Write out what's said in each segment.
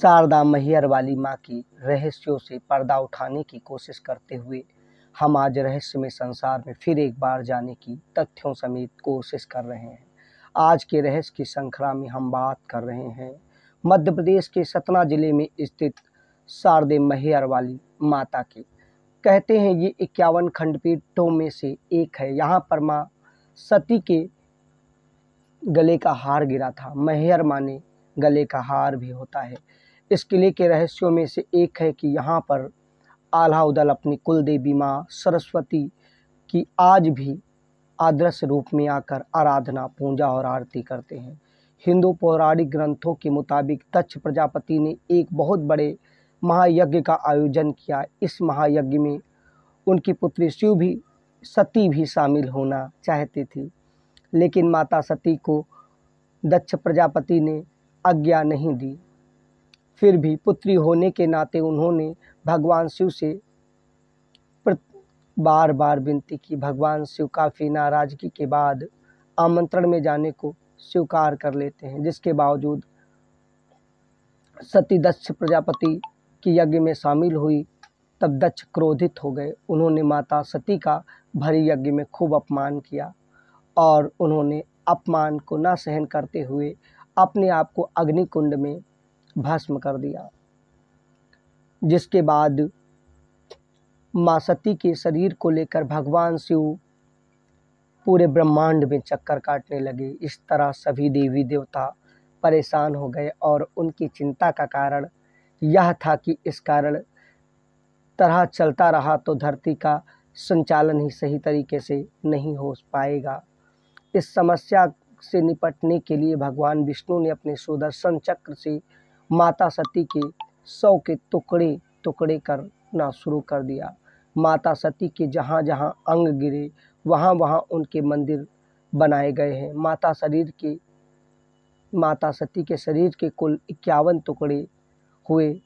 शारदा मैहर वाली माँ की रहस्यों से पर्दा उठाने की कोशिश करते हुए हम आज रहस्यमय संसार में फिर एक बार जाने की तथ्यों समेत कोशिश कर रहे हैं। आज के रहस्य की श्रृंखला में हम बात कर रहे हैं मध्य प्रदेश के सतना जिले में स्थित शारदा मैहर वाली माता की। कहते हैं ये 51 खंडपीठों में से एक है। यहाँ पर माँ सती के गले का हार गिरा था। मैहर माने गले का हार भी होता है। इस किले के रहस्यों में से एक है कि यहाँ पर आल्हा उदल अपनी कुल देवी माँ सरस्वती की आज भी आदर्श रूप में आकर आराधना, पूजा और आरती करते हैं। हिंदू पौराणिक ग्रंथों के मुताबिक दक्ष प्रजापति ने एक बहुत बड़े महायज्ञ का आयोजन किया। इस महायज्ञ में उनकी पुत्री सती भी शामिल होना चाहती थी, लेकिन माता सती को दक्ष प्रजापति ने आज्ञा नहीं दी। फिर भी पुत्री होने के नाते उन्होंने भगवान शिव से बार बार विनती की। भगवान शिव काफ़ी नाराज़गी के बाद आमंत्रण में जाने को स्वीकार कर लेते हैं, जिसके बावजूद सती दक्ष प्रजापति की यज्ञ में शामिल हुई। तब दक्ष क्रोधित हो गए। उन्होंने माता सती का भरी यज्ञ में खूब अपमान किया और उन्होंने अपमान को न सहन करते हुए अपने आप को अग्निकुंड में भस्म कर दिया। जिसके बाद माँ सती के शरीर को लेकर भगवान शिव पूरे ब्रह्मांड में चक्कर काटने लगे। इस तरह सभी देवी देवता परेशान हो गए और उनकी चिंता का कारण यह था कि इस कारण तरह चलता रहा तो धरती का संचालन ही सही तरीके से नहीं हो पाएगा। इस समस्या से निपटने के लिए भगवान विष्णु ने अपने सुदर्शन चक्र से माता सती के 100 के टुकड़े टुकड़े करना शुरू कर दिया। माता सती के जहाँ जहाँ अंग गिरे वहाँ वहाँ उनके मंदिर बनाए गए हैं। माता सती के शरीर के कुल 51 टुकड़े हुए,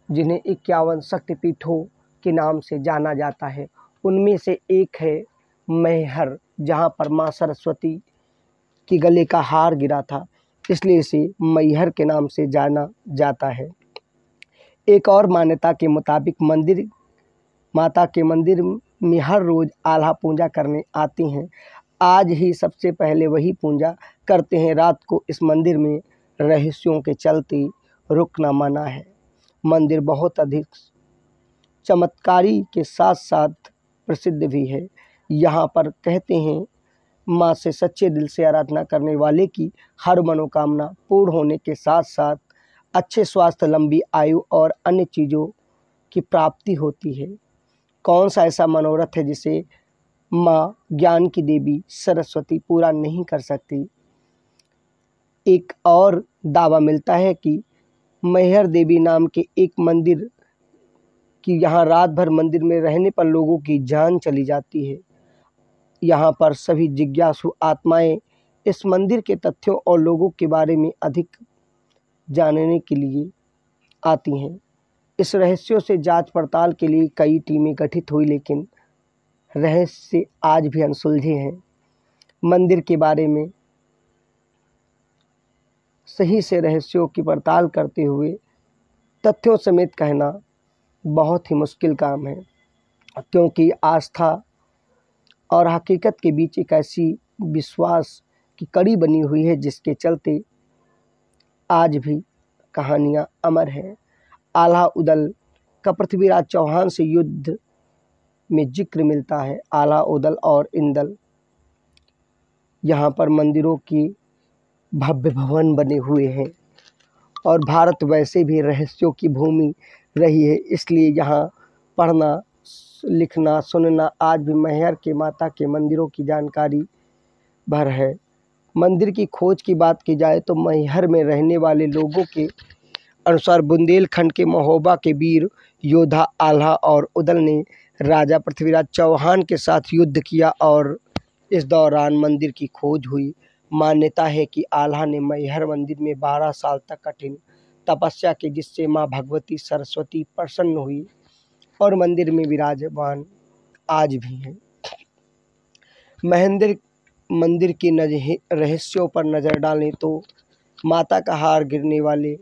जिन्हें 51 शक्तिपीठों के नाम से जाना जाता है। उनमें से एक है मैहर, जहाँ पर माँ सरस्वती के गले का हार गिरा था, इसलिए इसे मैहर के नाम से जाना जाता है। एक और मान्यता के मुताबिक माता के मंदिर में हर रोज़ आल्हा पूजा करने आती हैं। आज ही सबसे पहले वही पूजा करते हैं। रात को इस मंदिर में रहस्यों के चलते रुकना मना है। मंदिर बहुत अधिक चमत्कारी के साथ साथ प्रसिद्ध भी है। यहाँ पर कहते हैं माँ से सच्चे दिल से आराधना करने वाले की हर मनोकामना पूर्ण होने के साथ साथ अच्छे स्वास्थ्य, लंबी आयु और अन्य चीज़ों की प्राप्ति होती है। कौन सा ऐसा मनोरथ है जिसे माँ ज्ञान की देवी सरस्वती पूरा नहीं कर सकती? एक और दावा मिलता है कि मैहर देवी नाम के एक मंदिर की यहाँ रात भर मंदिर में रहने पर लोगों की जान चली जाती है। यहाँ पर सभी जिज्ञासु आत्माएं इस मंदिर के तथ्यों और लोगों के बारे में अधिक जानने के लिए आती हैं। इस रहस्यों से जांच पड़ताल के लिए कई टीमें गठित हुई, लेकिन रहस्य आज भी अनसुलझे हैं। मंदिर के बारे में सही से रहस्यों की पड़ताल करते हुए तथ्यों समेत कहना बहुत ही मुश्किल काम है, क्योंकि आस्था और हकीकत के बीच एक ऐसी विश्वास की कड़ी बनी हुई है जिसके चलते आज भी कहानियाँ अमर हैं। आल्हा उदल का पृथ्वीराज चौहान से युद्ध में जिक्र मिलता है। आल्हा उदल और इंदल, यहाँ पर मंदिरों की भव्य भवन बने हुए हैं और भारत वैसे भी रहस्यों की भूमि रही है, इसलिए यहाँ पढ़ना, लिखना, सुनना आज भी मैहर के माता के मंदिरों की जानकारी भर है। मंदिर की खोज की बात की जाए तो मैहर में रहने वाले लोगों के अनुसार बुंदेलखंड के महोबा के वीर योद्धा आल्हा और उदल ने राजा पृथ्वीराज चौहान के साथ युद्ध किया और इस दौरान मंदिर की खोज हुई। मान्यता है कि आल्हा ने मैहर मंदिर में 12 साल तक कठिन तपस्या की, जिससे माँ भगवती सरस्वती प्रसन्न हुई और मंदिर में विराजमान आज भी हैं। मंदिर के रहस्यों पर नज़र डालें तो माता का हार गिरने वाले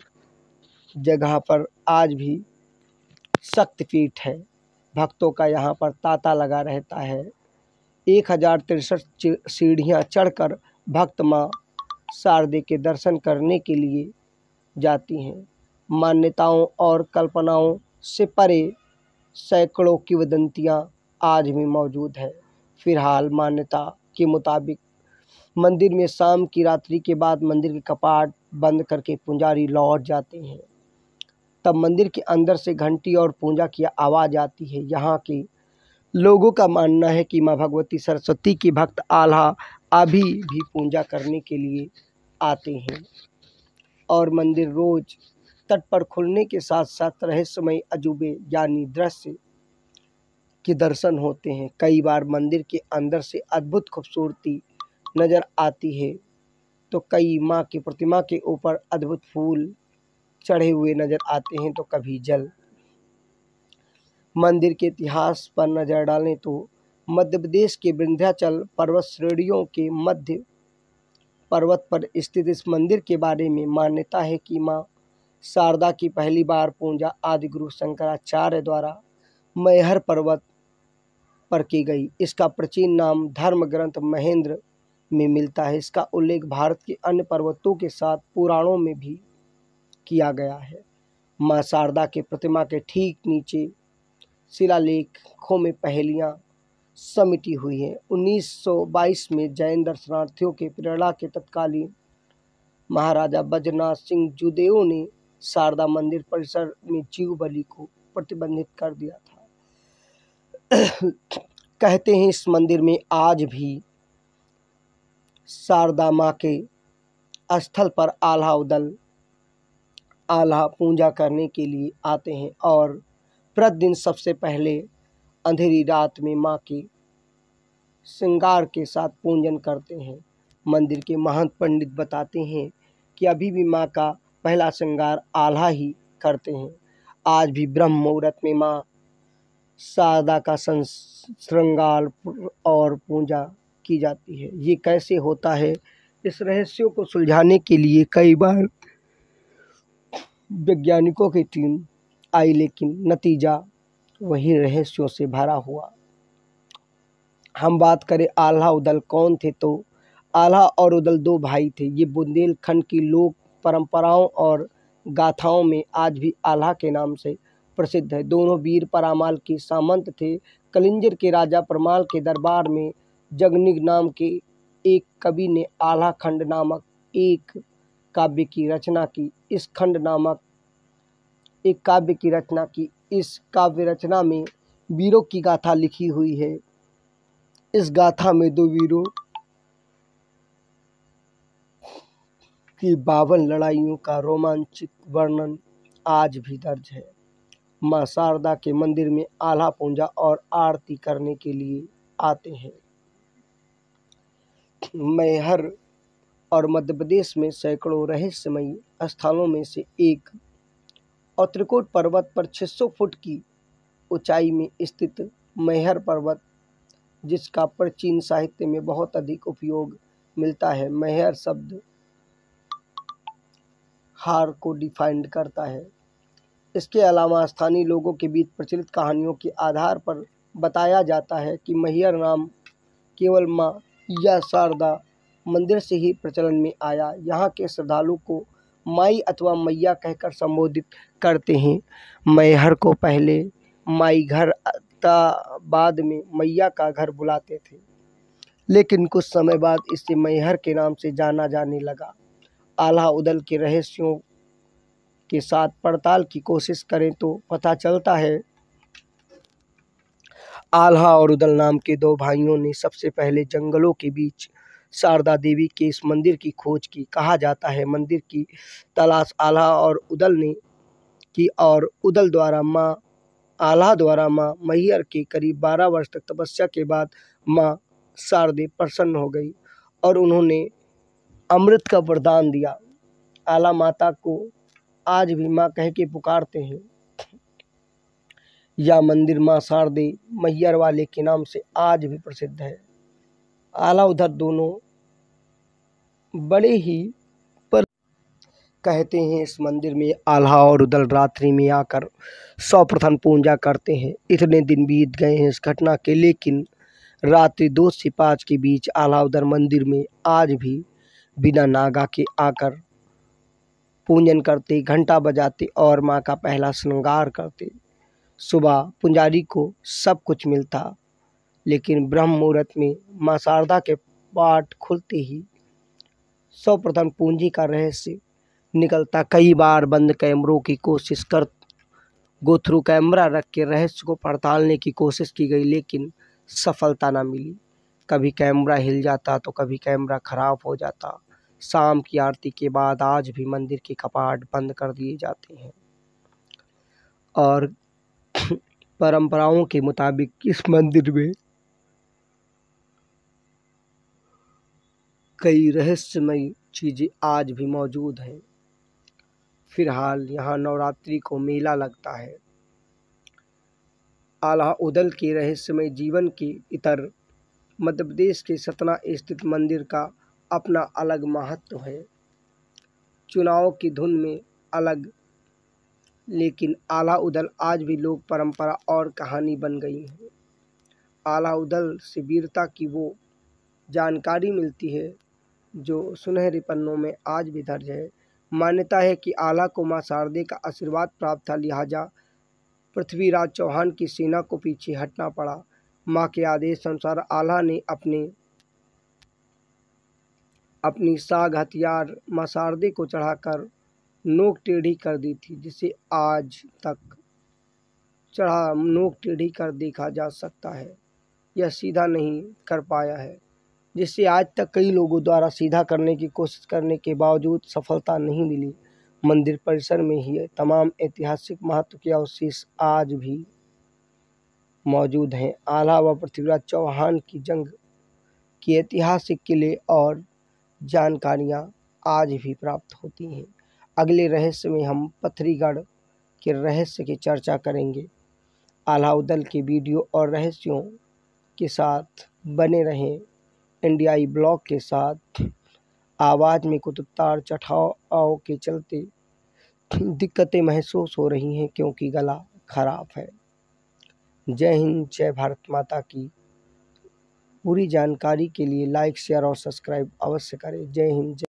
जगह पर आज भी शक्तिपीठ है। भक्तों का यहाँ पर तांता लगा रहता है। 1063 सीढ़ियाँ चढ़कर भक्त माँ शारदे के दर्शन करने के लिए जाती हैं। मान्यताओं और कल्पनाओं से परे सैकड़ों किंवदंतियाँ आज भी मौजूद है। फिलहाल मान्यता के मुताबिक मंदिर में शाम की रात्रि के बाद मंदिर के कपाट बंद करके पुजारी लौट जाते हैं। तब मंदिर के अंदर से घंटी और पूजा की आवाज़ आती है। यहाँ के लोगों का मानना है कि माँ भगवती सरस्वती के भक्त आल्हा अभी भी पूजा करने के लिए आते हैं और मंदिर रोज तट पर खुलने के साथ साथ रहस्यमय अजूबे यानी दृश्य के दर्शन होते हैं। कई बार मंदिर के अंदर से अद्भुत खूबसूरती नज़र आती है तो कई माँ की प्रतिमा के ऊपर अद्भुत फूल चढ़े हुए नज़र आते हैं तो कभी जल। मंदिर के इतिहास पर नज़र डालें तो मध्य प्रदेश के विंध्याचल पर्वत श्रेणियों के मध्य पर्वत पर स्थित इस मंदिर के बारे में मान्यता है कि माँ शारदा की पहली बार पूजा आदि गुरु शंकराचार्य द्वारा मैहर पर्वत पर की गई। इसका प्राचीन नाम धर्म ग्रंथ महेंद्र में मिलता है। इसका उल्लेख भारत के अन्य पर्वतों के साथ पुराणों में भी किया गया है। माँ शारदा के प्रतिमा के ठीक नीचे शिलालेखों में पहेलियाँ समिटी हुई हैं। 1922 में जैन दर्शनार्थियों के प्रेरणा के तत्कालीन महाराजा बज्रनाथ सिंह जूदेव ने शारदा मंदिर परिसर में जीव बलि को प्रतिबंधित कर दिया था। कहते हैं इस मंदिर में आज भी शारदा माँ के स्थल पर आल्हा उदल आल्हा पूजा करने के लिए आते हैं और प्रतिदिन सबसे पहले अंधेरी रात में माँ के श्रृंगार के साथ पूजन करते हैं। मंदिर के महंत पंडित बताते हैं कि अभी भी माँ का पहला श्रृंगार आल्हा ही करते हैं। आज भी ब्रह्म मुहूर्त में माँ शारदा का श्रृंगार और पूजा की जाती है। ये कैसे होता है, इस रहस्यों को सुलझाने के लिए कई बार वैज्ञानिकों की टीम आई लेकिन नतीजा वही रहस्यों से भरा हुआ। हम बात करें आल्हा उदल कौन थे तो आल्हा और उदल दो भाई थे। ये बुंदेलखंड की लोक परंपराओं और गाथाओं में आज भी आल्हा के नाम से प्रसिद्ध है। दोनों वीर परामाल के सामंत थे। कलिंजर के राजा परमाल के दरबार में जगनिग नाम के एक कवि ने आल्हा खंड नामक एक काव्य की रचना की। इस काव्य रचना में वीरों की गाथा लिखी हुई है। इस गाथा में दो वीरों की 52 लड़ाइयों का रोमांचित वर्णन आज भी दर्ज है। माँ शारदा के मंदिर में आल्हा पूजा और आरती करने के लिए आते हैं। मैहर और मध्य प्रदेश में सैकड़ों रहस्यमयी स्थानों में से एक और त्रिकुट पर्वत पर 600 फुट की ऊंचाई में स्थित मैहर पर्वत, जिसका प्राचीन साहित्य में बहुत अधिक उपयोग मिलता है। मैहर शब्द हार को डिफाइंड करता है। इसके अलावा स्थानीय लोगों के बीच प्रचलित कहानियों के आधार पर बताया जाता है कि मैहर नाम केवल माँ या शारदा मंदिर से ही प्रचलन में आया। यहाँ के श्रद्धालु को माई अथवा मैया कहकर संबोधित करते हैं। मैहर को पहले माई घर बाद में मैया का घर बुलाते थे, लेकिन कुछ समय बाद इसे मैहर के नाम से जाना जाने लगा। आल्हा उदल के रहस्यों के साथ पड़ताल की कोशिश करें तो पता चलता है आल्हा और उदल नाम के दो भाइयों ने सबसे पहले जंगलों के बीच शारदा देवी के इस मंदिर की खोज की। कहा जाता है मंदिर की तलाश आल्हा और उदल ने की और उदल द्वारा माँ आल्हा द्वारा माँ मैहर के करीब 12 वर्ष तक तपस्या के बाद माँ शारदे प्रसन्न हो गई और उन्होंने अमृत का वरदान दिया। आल्हा माता को आज भी माँ कह के पुकारते हैं। यह मंदिर माँ शारदे मैहर वाले के नाम से आज भी प्रसिद्ध है। आल्हा उदल दोनों बड़े ही कहते हैं इस मंदिर में आल्हा और उदल रात्रि में आकर सर्वप्रथम पूजा करते हैं। इतने दिन बीत गए हैं इस घटना के, लेकिन रात्रि 2 से 5 के बीच आल्हा उदल मंदिर में आज भी बिना नागा के आकर पूजन करते, घंटा बजाते और माँ का पहला श्रृंगार करते। सुबह पुजारी को सब कुछ मिलता, लेकिन ब्रह्म मुहूर्त में माँ शारदा के पाठ खुलते ही सर्वप्रथम पूंजी का रहस्य निकलता। कई बार बंद कैमरों की कोशिश कर गो थ्रू कैमरा रख के रहस्य को पड़तालने की कोशिश की गई, लेकिन सफलता ना मिली। कभी कैमरा हिल जाता तो कभी कैमरा खराब हो जाता। शाम की आरती के बाद आज भी मंदिर के कपाट बंद कर दिए जाते हैं और परंपराओं के मुताबिक इस मंदिर में कई रहस्यमय चीज़ें आज भी मौजूद हैं। फिलहाल यहाँ नवरात्रि को मेला लगता है। आल्हा उदल के रहस्यमय जीवन के इतर मध्य प्रदेश के सतना स्थित मंदिर का अपना अलग महत्व है। चुनाव की धुन में अलग, लेकिन आल्हा उदल आज भी लोक परंपरा और कहानी बन गई है। आल्हा उदल से वीरता की वो जानकारी मिलती है जो सुनहरे पन्नों में आज भी दर्ज है। मान्यता है कि आल्हा को मां शारदे का आशीर्वाद प्राप्त था, लिहाजा पृथ्वीराज चौहान की सेना को पीछे हटना पड़ा। मां के आदेश अनुसार आल्हा ने अपनी साग हथियार मां शारदे को चढ़ाकर नोक टेढ़ी कर दी थी, जिसे आज तक नोक टेढ़ी कर देखा जा सकता है। यह सीधा नहीं कर पाया है, जिससे आज तक कई लोगों द्वारा सीधा करने की कोशिश करने के बावजूद सफलता नहीं मिली। मंदिर परिसर में ही तमाम ऐतिहासिक महत्व के अवशेष आज भी मौजूद हैं। आल्हा व पृथ्वीराज चौहान की जंग की ऐतिहासिक किले और जानकारियां आज भी प्राप्त होती हैं। अगले रहस्य में हम पत्थरीगढ़ के रहस्य की चर्चा करेंगे। आल्हा उदल के वीडियो और रहस्यों के साथ बने रहें। इंडियाई ब्लॉग के साथ। आवाज़ में कुछ उतार चढ़ाव के चलते दिक्कतें महसूस हो रही हैं क्योंकि गला खराब है। जय हिंद, जय भारत माता की। पूरी जानकारी के लिए लाइक, शेयर और सब्सक्राइब अवश्य करें। जय हिंद।